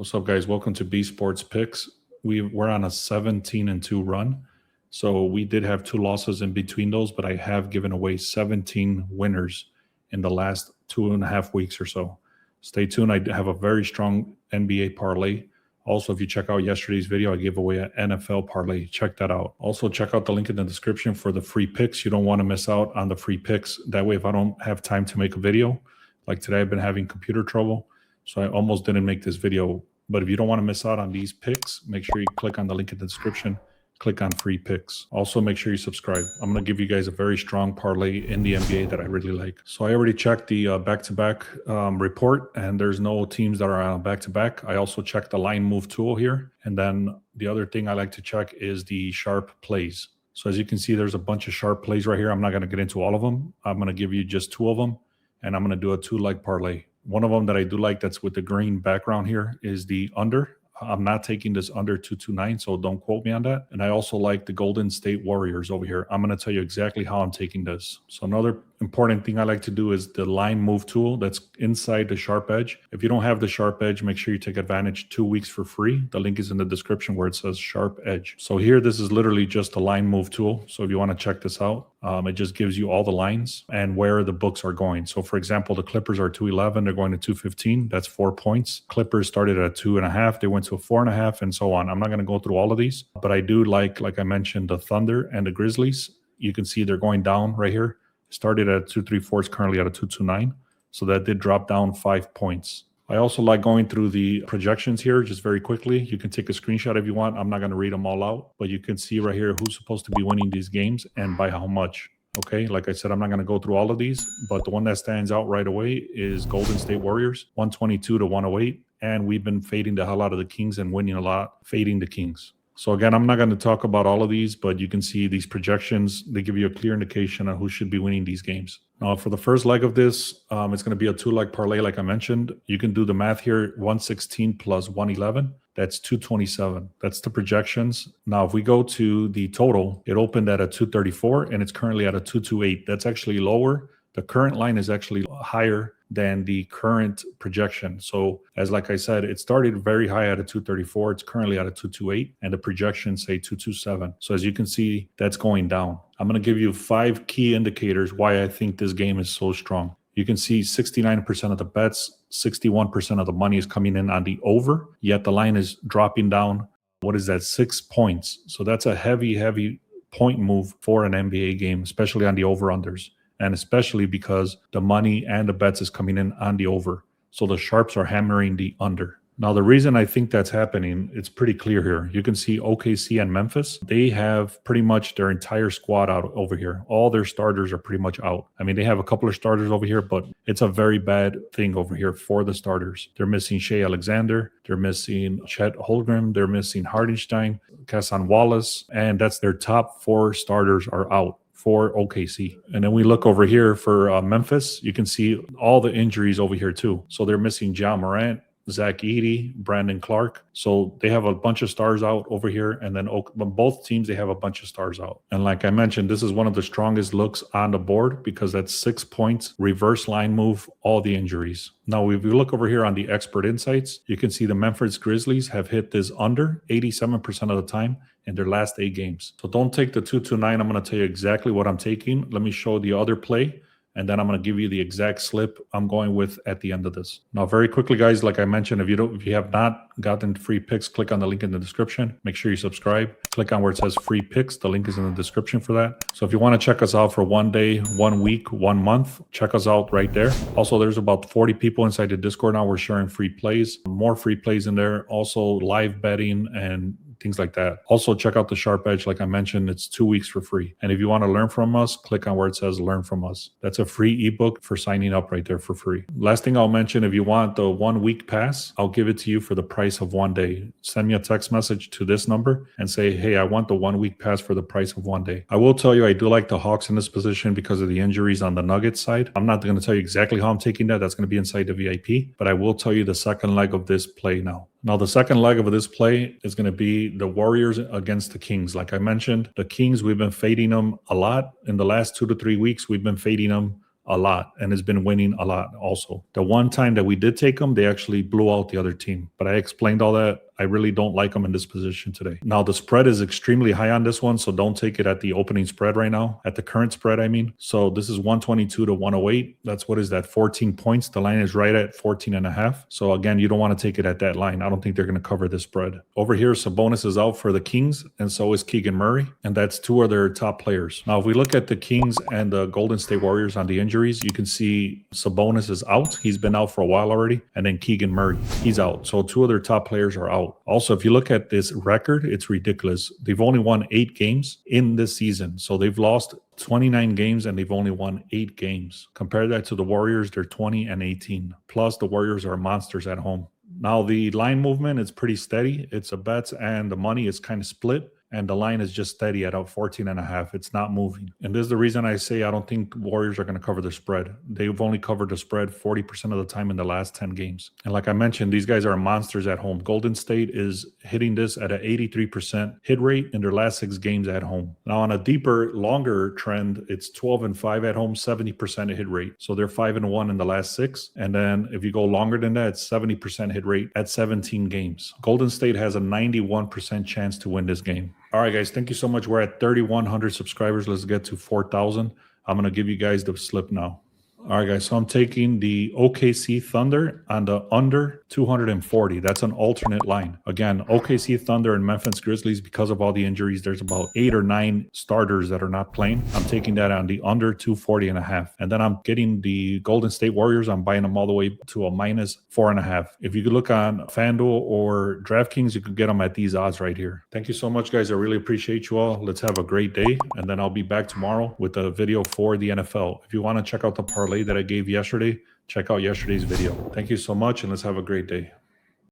What's up, guys? Welcome to B Sports Picks. We're on a 17-2 run. So we did have 2 losses in between those, but I have given away 17 winners in the last 2.5 weeks or so. Stay tuned. I have a very strong NBA parlay. Also, if you check out yesterday's video, I gave away an NFL parlay. Check that out. Also, check out the link in the description for the free picks. You don't want to miss out on the free picks. That way, if I don't have time to make a video, like today, I've been having computer trouble, so I almost didn't make this video. But if you don't want to miss out on these picks, make sure you click on the link in the description. Click on free picks. Also, make sure you subscribe. I'm going to give you guys a very strong parlay in the NBA that I really like. So I already checked the back-to-back report, and there's no teams that are on back-to-back. I also checked the line move tool here. And then the other thing I like to check is the sharp plays. So as you can see, there's a bunch of sharp plays right here. I'm not going to get into all of them. I'm going to give you just 2 of them, and I'm going to do a 2-leg parlay. One of them that I do like that's with the green background here is the under. I'm not taking this under 229, so don't quote me on that. And I also like the Golden State Warriors over here. I'm going to tell you exactly how I'm taking this. So another important thing I like to do is the line move tool that's inside the sharp edge. If you don't have the sharp edge, make sure you take advantage 2 weeks for free. The link is in the description where it says sharp edge. So here, this is literally just a line move tool. So if you want to check this out, it just gives you all the lines and where the books are going. So for example, the Clippers are 211. They're going to 215. That's 4 points. Clippers started at 2.5. They went to a 4.5 and so on. I'm not going to go through all of these, but I do like I mentioned, the Thunder and the Grizzlies. You can see they're going down right here. Started at 234. It's currently at a 229. So that did drop down 5 points. I also like going through the projections here just very quickly. You can take a screenshot if you want. I'm not going to read them all out, but you can see right here who's supposed to be winning these games and by how much. Okay, like I said, I'm not going to go through all of these, but the one that stands out right away is Golden State Warriors, 122 to 108. And we've been fading the hell out of the Kings and winning a lot, fading the Kings. So again, I'm not going to talk about all of these, but you can see these projections. They give you a clear indication on who should be winning these games. Now, for the first leg of this, it's going to be a 2-leg parlay, like I mentioned. You can do the math here, 116 plus 111. That's 227. That's the projections. Now, if we go to the total, it opened at a 234, and it's currently at a 228. That's actually lower. The current line is actually higher than the current projection. So as like I said, it started very high at a 234. It's currently at a 228, and the projections say 227. So as you can see, that's going down. I'm going to give you 5 key indicators why I think this game is so strong. You can see 69% of the bets, 61% of the money is coming in on the over, yet the line is dropping down. What is that? 6 points. So that's a heavy point move for an NBA game, especially on the over-unders. And especially because the money and the bets is coming in on the over. So the sharps are hammering the under. Now, the reason I think that's happening, it's pretty clear here. You can see OKC and Memphis. They have pretty much their entire squad out over here. All their starters are pretty much out. I mean, they have a couple of starters over here, but it's a very bad thing over here for the starters. They're missing Shea Alexander. They're missing Chet Holmgren. They're missing Hardenstein, Cason Wallace. And that's their top 4 starters are out for OKC. And then we look over here for Memphis. You can see all the injuries over here too. So they're missing Ja Morant, Zach Edey, Brandon Clark. So they have a bunch of stars out over here. And then both teams, they have a bunch of stars out. And like I mentioned, this is one of the strongest looks on the board because that's 6 points, reverse line move, all the injuries. Now, if you look over here on the expert insights, you can see the Memphis Grizzlies have hit this under 87% of the time in their last 8 games. So don't take the 229. I'm going to tell you exactly what I'm taking. Let me show the other play, and then I'm going to give you the exact slip I'm going with at the end of this. Now, very quickly, guys, like I mentioned, if you have not gotten free picks, click on the link in the description. Make sure you subscribe. Click on where it says free picks. The link is in the description for that. So if you want to check us out for 1 day, 1 week, 1 month, check us out right there. Also, there's about 40 people inside the Discord now. We're sharing free plays, more free plays in there. Also, live betting and things like that. Also, check out the Sharp Edge. Like I mentioned, it's 2 weeks for free. And if you want to learn from us, click on where it says learn from us. That's a free ebook for signing up right there for free. Last thing I'll mention, if you want the 1 week pass, I'll give it to you for the price of 1 day. Send me a text message to this number and say, hey, I want the 1 week pass for the price of 1 day. I will tell you, I do like the Hawks in this position because of the injuries on the Nuggets side. I'm not going to tell you exactly how I'm taking that. That's going to be inside the VIP, but I will tell you the second leg of this play now. Now, the second leg of this play is going to be the Warriors against the Kings. Like I mentioned, the Kings, we've been fading them a lot. In the last 2 to 3 weeks, we've been fading them a lot and has been winning a lot also. The one time that we did take them, they actually blew out the other team. But I explained all that. I really don't like them in this position today. Now, the spread is extremely high on this one, so don't take it at the opening spread right now, at the current spread, I mean. So this is 122 to 108. That's what is that, 14 points. The line is right at 14.5. So again, you don't want to take it at that line. I don't think they're going to cover this spread. Over here, Sabonis is out for the Kings, and so is Keegan Murray, and that's two of their top players. Now, if we look at the Kings and the Golden State Warriors on the injuries, you can see Sabonis is out. He's been out for a while already, and then Keegan Murray, he's out. So two of their top players are out. Also, if you look at this record, it's ridiculous. They've only won 8 games in this season. So they've lost 29 games and they've only won 8 games. Compare that to the Warriors, they're 20 and 18. Plus, the Warriors are monsters at home. Now, the line movement is pretty steady. It's a bets and the money is kind of split. And the line is just steady at 14.5. It's not moving. And this is the reason I say I don't think Warriors are going to cover the spread. They've only covered the spread 40% of the time in the last 10 games. And like I mentioned, these guys are monsters at home. Golden State is hitting this at an 83% hit rate in their last 6 games at home. Now, on a deeper, longer trend, it's 12-5 at home, 70% hit rate. So they're 5-1 in the last 6. And then if you go longer than that, it's 70% hit rate at 17 games. Golden State has a 91% chance to win this game. All right, guys, thank you so much. We're at 3,100 subscribers. Let's get to 4,000. I'm going to give you guys the slip now. All right, guys, so I'm taking the OKC Thunder on the under 240. That's an alternate line. Again, OKC Thunder and Memphis Grizzlies, because of all the injuries, there's about 8 or 9 starters that are not playing. I'm taking that on the under 240.5. And then I'm getting the Golden State Warriors. I'm buying them all the way to a -4.5. If you could look on FanDuel or DraftKings, you could get them at these odds right here. Thank you so much, guys. I really appreciate you all. Let's have a great day. And then I'll be back tomorrow with a video for the NFL. If you want to check out the parlay that I gave yesterday, check out yesterday's video. Thank you so much, and let's have a great day.